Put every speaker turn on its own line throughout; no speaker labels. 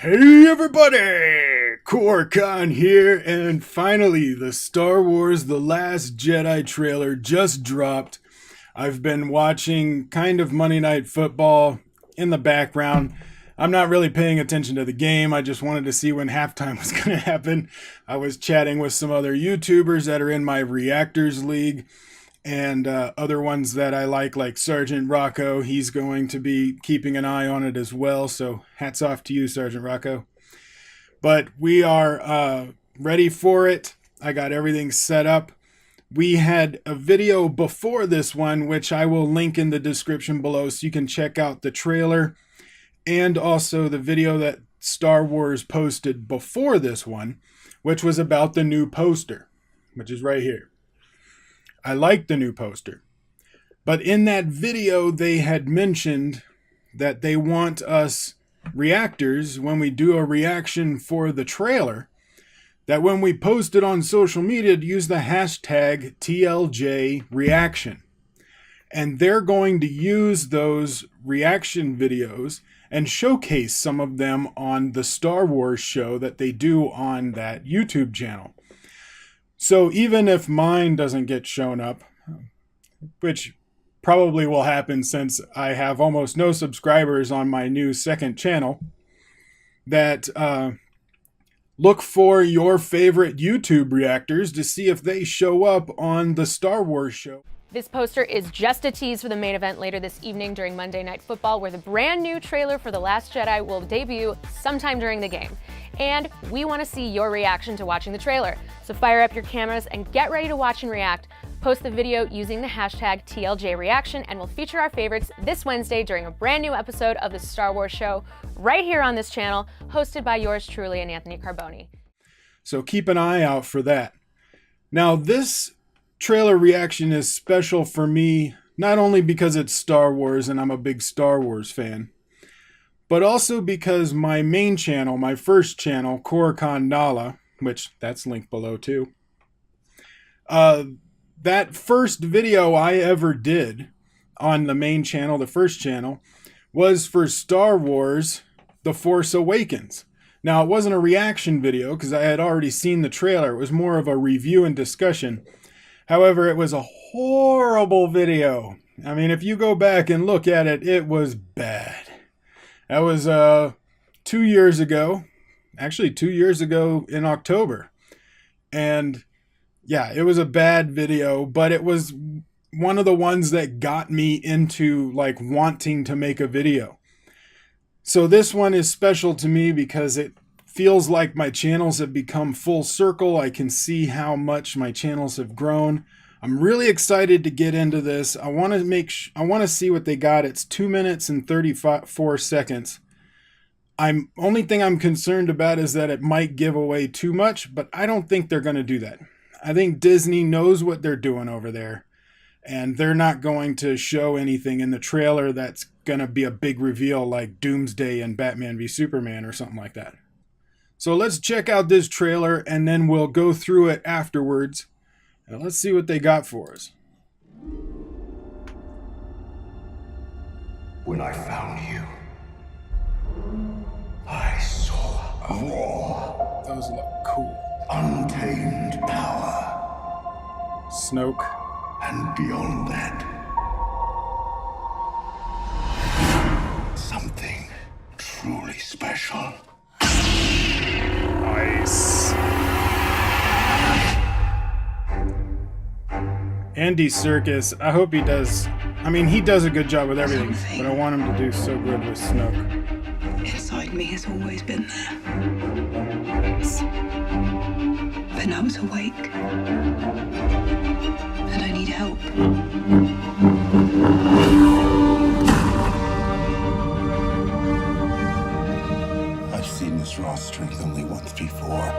Hey everybody! Corcon here, and finally the Star Wars The Last Jedi trailer just dropped. I've been watching kind of Monday Night Football in the background. I'm not really paying attention to the game. I just wanted to see when halftime was going to happen. I was chatting with some other YouTubers that are in my Reactors League, and other ones that I like Sergeant Rocco. He's going to be keeping an eye on it as well, so hats off to you, Sergeant Rocco. But we are ready for it. I got everything set up. We had a video before this one, which I will link in the description below, so you can check out the trailer and also the video that Star Wars posted before this one, which was about the new poster, which is right here. I like the new poster. But in that video, they had mentioned that they want us reactors, when we do a reaction for the trailer, that when we post it on social media, to use the hashtag TLJReaction. And they're going to use those reaction videos and showcase some of them on the Star Wars show that they do on that YouTube channel. So even if mine doesn't get shown up, which probably will happen since I have almost no subscribers on my new second channel, that look for your favorite YouTube reactors to see if they show up on the Star Wars show.
This poster is just a tease for the main event later this evening during Monday Night Football, where the brand new trailer for The Last Jedi will debut sometime during the game. And we want to see your reaction to watching the trailer. So fire up your cameras and get ready to watch and react. Post the video using the hashtag TLJReaction, and we'll feature our favorites this Wednesday during a brand new episode of the Star Wars show right here on this channel, hosted by yours truly and Anthony Carboni.
So keep an eye out for that. Now, this trailer reaction is special for me, not only because it's Star Wars and I'm a big Star Wars fan, but also because my main channel, my first channel, Corcon Nala, which that's linked below too, that first video I ever did on the main channel, the first channel, was for Star Wars The Force Awakens. Now, it wasn't a reaction video because I had already seen the trailer. It was more of a review and discussion. However, it was a horrible video. I mean, if you go back and look at it, it was bad. That was 2 years ago. Actually, 2 years ago in October. And yeah, it was a bad video, but it was one of the ones that got me into like wanting to make a video. So this one is special to me because it feels like my channels have become full circle. I can see how much my channels have grown. I'm really excited to get into this. I want to see what they got. It's 2 minutes and 34 seconds. Only thing I'm concerned about is that it might give away too much, but I don't think they're going to do that. I think Disney knows what they're doing over there, and they're not going to show anything in the trailer that's going to be a big reveal like Doomsday and Batman v Superman or something like that. So let's check out this trailer, and then we'll go through it afterwards. And let's see what they got for us.
When I found you, I saw raw,
Those look cool.
untamed power.
Snoke.
And beyond that, something truly special.
Nice. Andy Serkis, I hope he does. I mean, he does a good job with everything, but I want him to do so good with Snoke.
Inside me has always been there. But now it's awake. And I need help.
I've seen this raw strength only once before.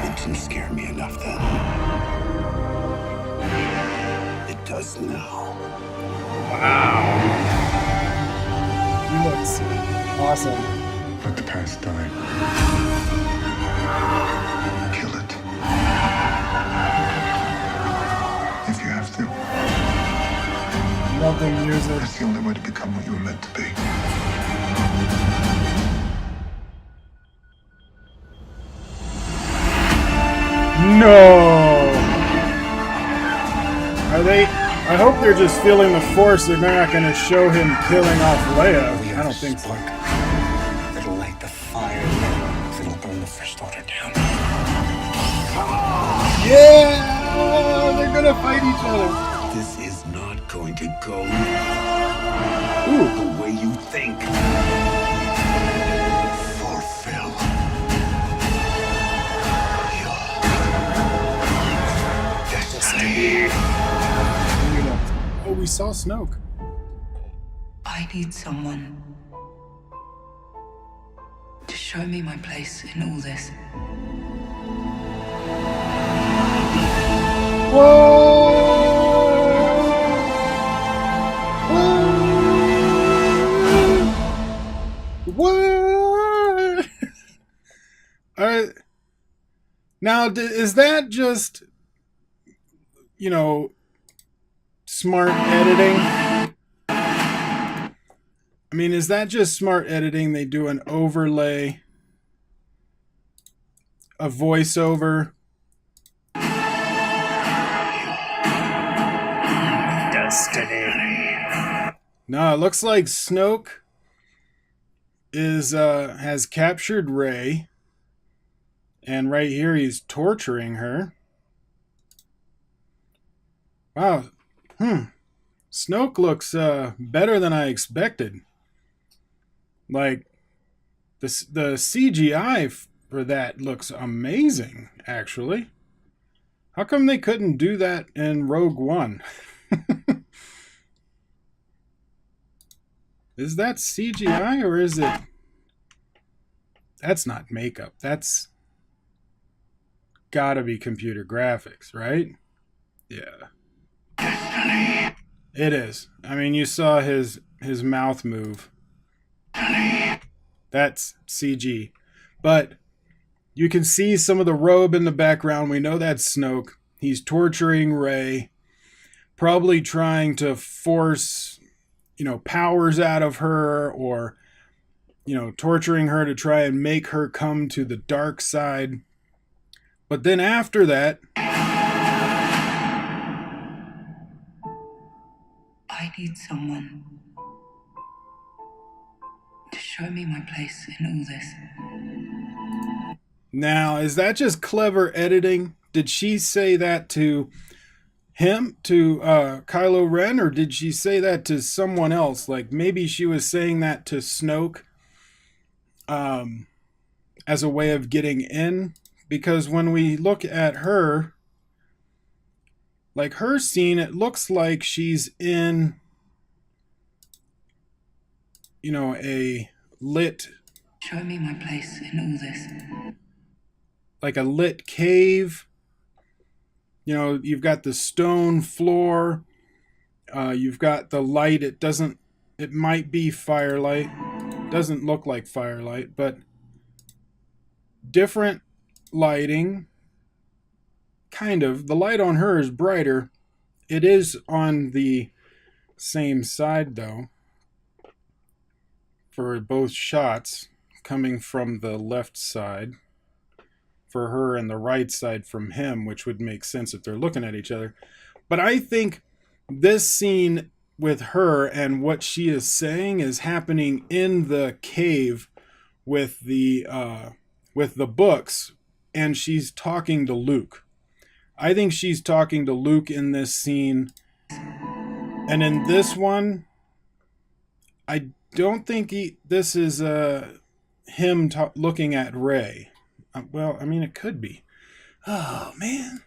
It didn't scare me enough then. It does now.
Wow. He looks awesome.
Let the past die. Kill it. If you have to.
Love the music.
That's the only way to become what you were meant to be.
No! Are they... I hope they're just feeling the force. They're not going to show him killing off Leia. I don't think so.
That'll light the fire. It'll burn the First Order down.
Yeah! They're going to fight each other.
This is not going to go
Ooh.
the way you think. Fulfill your destiny.
Oh, we saw Snoke.
I need someone to show me my place in all this.
What? Now, is that just, smart editing? I mean, is that just smart editing? They do an overlay, a voiceover. Destiny. No, it looks like Snoke has captured Rey, and right here he's torturing her. Wow. Snoke looks better than I expected. Like, the CGI for that looks amazing, actually. How come they couldn't do that in Rogue One? Is that CGI or is it... That's not makeup. That's gotta be computer graphics, right? Yeah. It is. I mean, you saw his mouth move. That's CG. But you can see some of the robe in the background. We know that's Snoke. He's torturing Rey. Probably trying to force, powers out of her, or, torturing her to try and make her come to the dark side. But then after that...
I need someone to show me my place in all this.
Now, is that just clever editing? Did she say that to him, to Kylo Ren, or did she say that to someone else? Like, maybe she was saying that to Snoke as a way of getting in? Because when we look at her, like her scene, it looks like she's in, a lit...
Show me my place in all this.
Like a lit cave. You've got the stone floor. You've got the light. It might be firelight. Doesn't look like firelight, but different lighting. Kind of. The light on her is brighter. It is on the same side, though, for both shots, coming from the left side for her and the right side from him, which would make sense if they're looking at each other. But I think this scene with her and what she is saying is happening in the cave with the books, and she's talking to Luke. I think she's talking to Luke in this scene. And in this one, I don't think this is him looking at Rey. Well, I mean, it could be. Oh, man.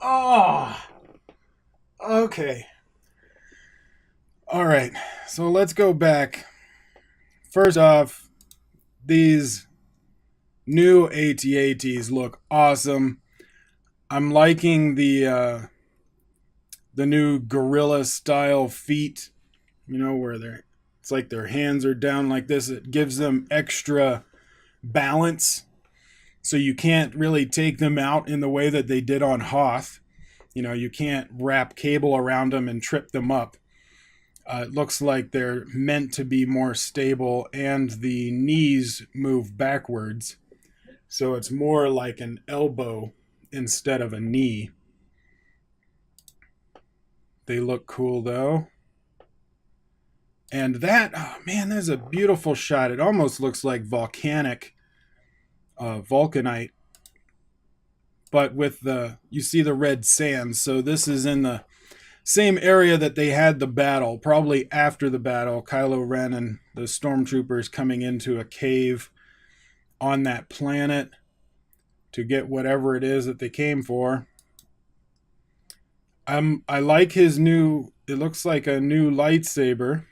Oh. Okay. All right. So let's go back. First off, these new AT-ATs look awesome. I'm liking the new gorilla style feet, where it's like their hands are down like this. It gives them extra balance, so you can't really take them out in the way that they did on Hoth. You can't wrap cable around them and trip them up. It looks like they're meant to be more stable, and the knees move backwards. So it's more like an elbow instead of a knee. They look cool though. And that, oh man, there's a beautiful shot. It almost looks like volcanic vulcanite. But with you see the red sand. So this is in the same area that they had the battle. Probably after the battle, Kylo Ren and the stormtroopers coming into a cave on that planet to get whatever it is that they came for. I like his new, it looks like a new lightsaber.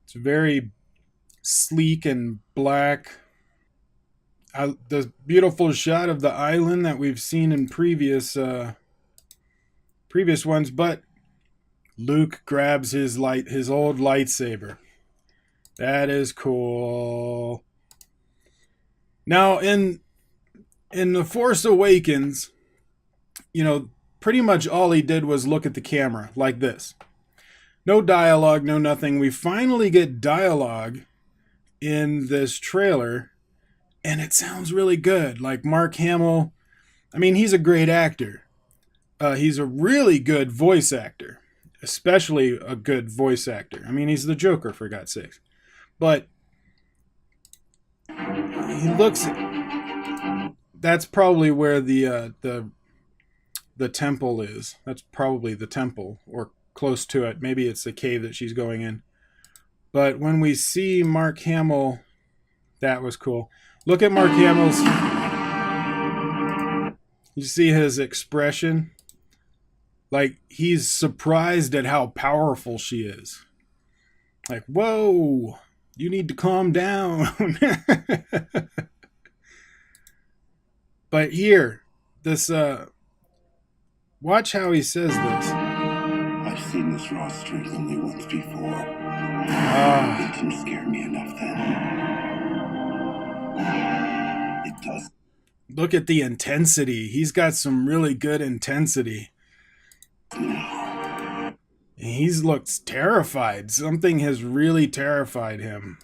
It's very sleek and black. The beautiful shot of the island that we've seen in previous ones, but Luke grabs his old lightsaber. That is cool. Now in The Force Awakens, pretty much all he did was look at the camera like this. No dialogue, no nothing. We finally get dialogue in this trailer, and it sounds really good. Like Mark Hamill, I mean, he's a great actor. He's a really good voice actor, especially a good voice actor. I mean, he's the Joker, for God's sakes. But he looks, that's probably where the temple is. That's probably the temple, or close to it. Maybe it's the cave that she's going in. But when we see Mark Hamill, that was cool. Look at Mark Hamill's, you see his expression? Like, he's surprised at how powerful she is. Like, whoa, you need to calm down. But here, this, watch how he says this.
I've seen this raw strength only once before. It didn't scare me enough then. It does.
Look at the intensity. He's got some really good intensity. He looks terrified. Something has really terrified him.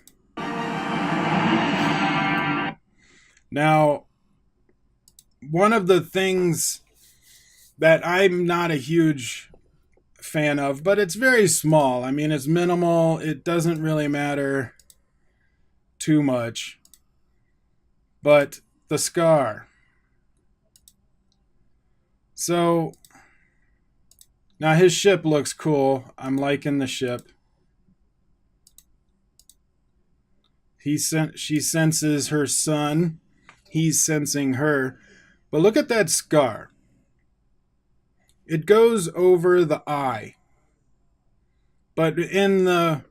Now, one of the things that I'm not a huge fan of, but it's very small. I mean, it's minimal. It doesn't really matter too much. But the scar. So now his ship looks cool. I'm liking the ship. She senses her son. He's sensing her. But look at that scar. It goes over the eye. But in The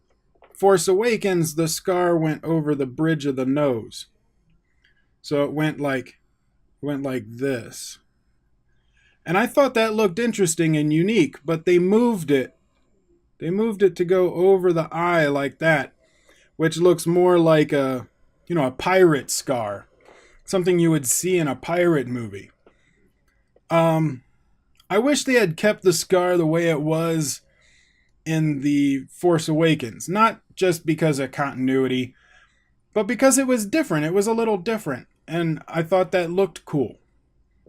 Force Awakens, the scar went over the bridge of the nose. So it went like this. And I thought that looked interesting and unique, but they moved it. They moved it to go over the eye like that, which looks more like a pirate scar. Something you would see in a pirate movie. I wish they had kept the scar the way it was in The Force Awakens. Not just because of continuity, but because it was different. It was a little different. And I thought that looked cool.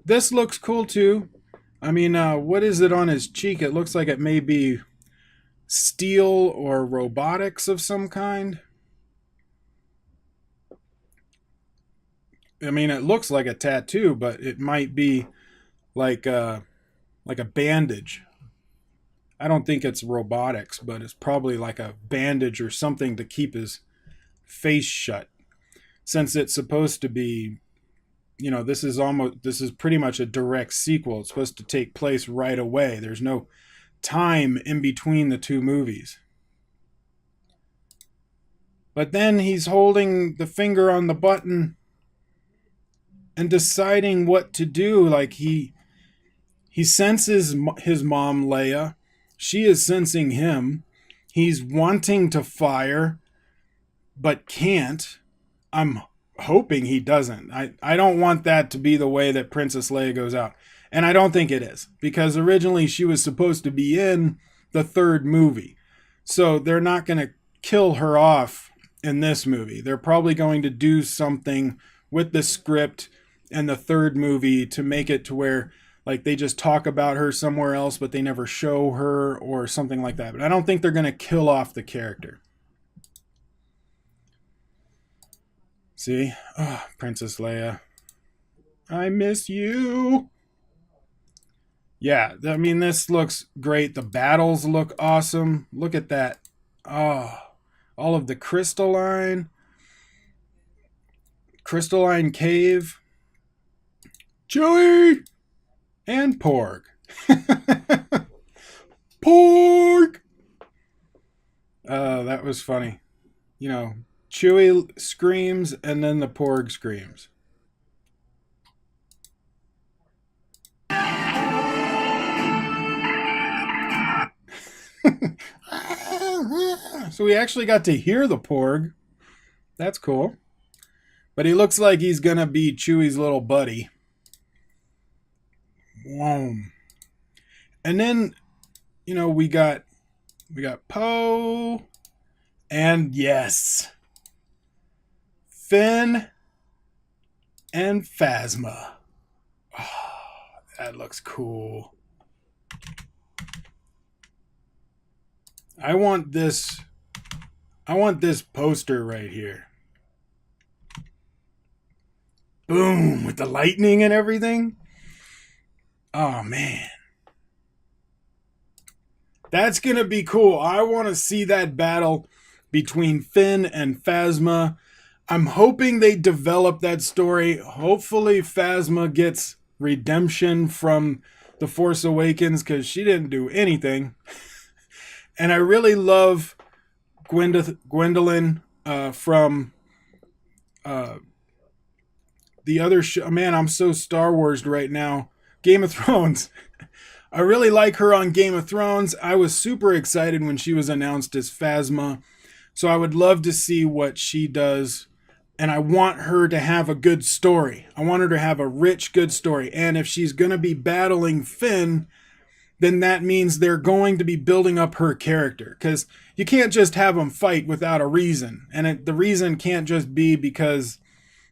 This looks cool too. I mean, what is it on his cheek? It looks like it may be steel or robotics of some kind. I mean, it looks like a tattoo, but it might be like a bandage. I don't think it's robotics, but it's probably like a bandage or something to keep his face shut. Since it's supposed to be, this is pretty much a direct sequel. It's supposed to take place right away. There's no time in between the two movies. But then he's holding the finger on the button and deciding what to do. Like he senses his mom, Leia. She is sensing him. He's wanting to fire, but can't. I'm hoping he doesn't. I don't want that to be the way that Princess Leia goes out. And I don't think it is. Because originally she was supposed to be in the third movie. So they're not going to kill her off in this movie. They're probably going to do something with the script and the third movie to make it to where like they just talk about her somewhere else, but they never show her or something like that. But I don't think they're going to kill off the character. See? Oh, Princess Leia. I miss you. Yeah, I mean, this looks great. The battles look awesome. Look at that. Oh, all of the crystalline cave. Chewie and Porg. Porg! That was funny. You know, Chewie screams and then the Porg screams. So we actually got to hear the Porg. That's cool. But he looks like he's gonna be Chewie's little buddy. Whoa. And then, you know, we got Poe, and yes, Finn and Phasma. Oh, that looks cool. I want this poster right here. Boom, with the lightning and everything. Oh, man. That's going to be cool. I want to see that battle between Finn and Phasma. I'm hoping they develop that story. Hopefully Phasma gets redemption from The Force Awakens because she didn't do anything. And I really love Gwendolyn from the other show. Man, I'm so Star Wars right now. Game of Thrones. I really like her on Game of Thrones. I was super excited when she was announced as Phasma. So I would love to see what she does. And I want her to have a good story. I want her to have a rich, good story. And if she's going to be battling Finn, then that means they're going to be building up her character. Because you can't just have them fight without a reason. And the reason can't just be because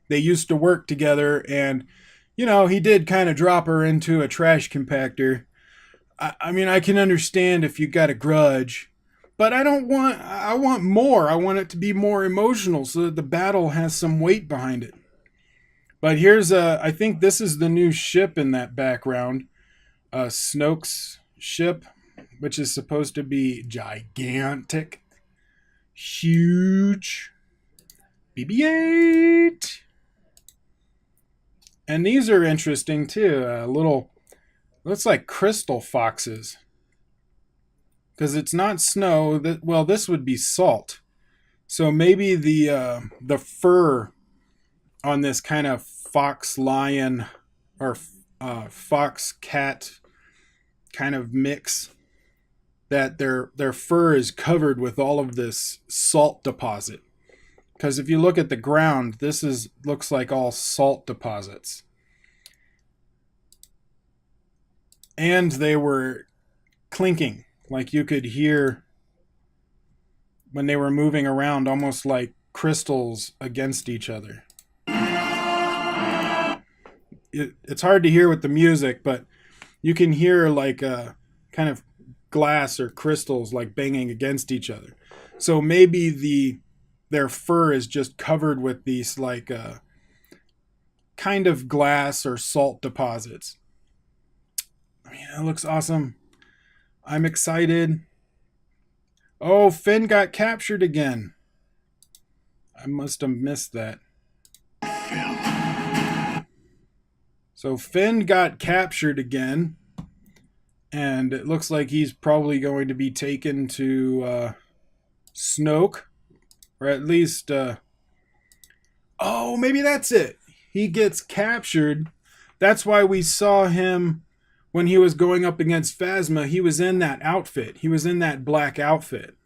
they used to work together and, you know, he did kind of drop her into a trash compactor. I mean, I can understand if you got a grudge, but I want more. I want it to be more emotional so that the battle has some weight behind it. But I think this is the new ship in that background. Snoke's ship, which is supposed to be gigantic, huge, BB-8. And these are interesting too. Looks like crystal foxes. Because it's not snow. Well, this would be salt. So maybe the fur on this kind of fox lion or fox cat kind of mix, that their fur is covered with all of this salt deposit. Because if you look at the ground, looks like all salt deposits. And they were clinking, like you could hear when they were moving around, almost like crystals against each other. It's hard to hear with the music, but you can hear like a kind of glass or crystals like banging against each other. So maybe their fur is just covered with these like kind of glass or salt deposits. I mean, it looks awesome. I'm excited. Oh, Finn got captured again. I must have missed that. So Finn got captured again. And it looks like he's probably going to be taken to Snoke. Or at least... oh, maybe that's it. He gets captured. That's why we saw him when he was going up against Phasma. He was in that outfit. He was in that black outfit.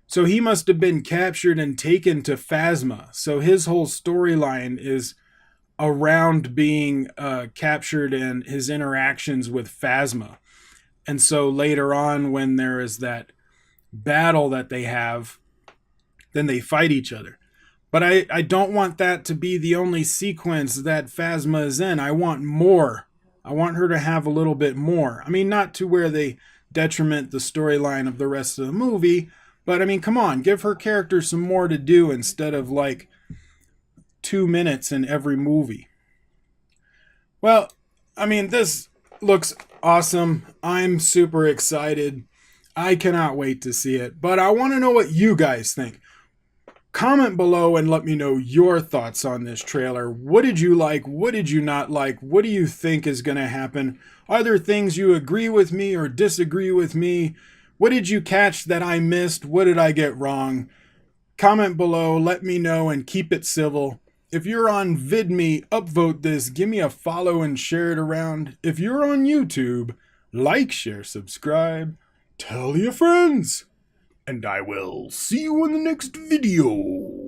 So he must have been captured and taken to Phasma. So his whole storyline is around being captured and his interactions with Phasma. And so later on, when there is that battle that they have, then they fight each other. But I don't want that to be the only sequence that Phasma is in. I want more. I want her to have a little bit more. I mean, not to where they detriment the storyline of the rest of the movie, but I mean, come on, give her character some more to do instead of like 2 minutes in every movie. Well, I mean, this looks awesome. I'm super excited. I cannot wait to see it, but I want to know what you guys think. Comment below and let me know your thoughts on this trailer. What did you like? What did you not like? What do you think is going to happen? Are there things you agree with me or disagree with me? What did you catch that I missed? What did I get wrong? Comment below, let me know, and keep it civil. If you're on Vidme, upvote this, give me a follow and share it around. If you're on YouTube, like, share, subscribe, tell your friends. And I will see you in the next video.